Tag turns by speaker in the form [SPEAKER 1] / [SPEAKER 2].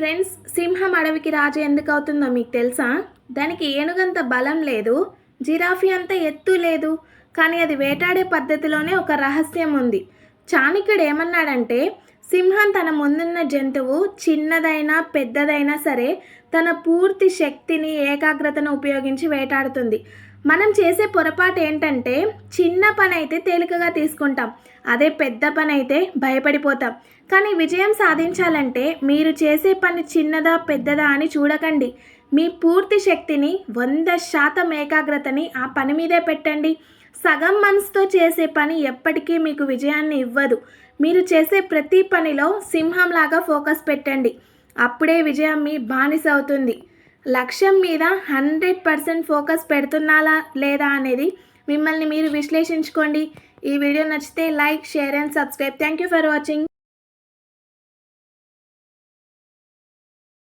[SPEAKER 1] Friends, సింహం అడవికి రాజు ఎందుకు అవుతుందో మీకు తెలుసా? దానికి ఏనుగంత బలం లేదు, జిరాఫీ అంత ఎత్తు లేదు, కానీ అది వేటాడే పద్ధతిలోనే ఒక రహస్యం ఉంది. చాణక్యుడు ఏమన్నాడంటే, సింహం తన ముందున్న జంతువు చిన్నదైనా పెద్దదైనా సరే తన పూర్తి శక్తిని ఏకాగ్రతను ఉపయోగించి వేటాడుతుంది. మనం చేసే పొరపాటు ఏంటంటే, చిన్న పని అయితే తేలికగా తీసుకుంటాం, అదే పెద్ద పని అయితే భయపడిపోతాం. కానీ విజయం సాధించాలంటే మీరు చేసే పని చిన్నదా పెద్దదా అని చూడకండి. మీ పూర్తి శక్తిని 100% ఏకాగ్రతని ఆ పని మీదే పెట్టండి. సగం మనసుతో చేసే పని ఎప్పటికీ మీకు విజయాన్ని ఇవ్వదు. మీరు చేసే ప్రతి పనిలో సింహంలాగా ఫోకస్ పెట్టండి. అప్పుడే విజయం మీ బానిస అవుతుంది. లక్ష్యం మీద 100% ఫోకస్ పెడుతున్నారా లేదా అనేది మిమ్మల్ని మీరు విశ్లేషించుకోండి. ఈ వీడియో నచ్చితే like, share and subscribe. Thank you for watching.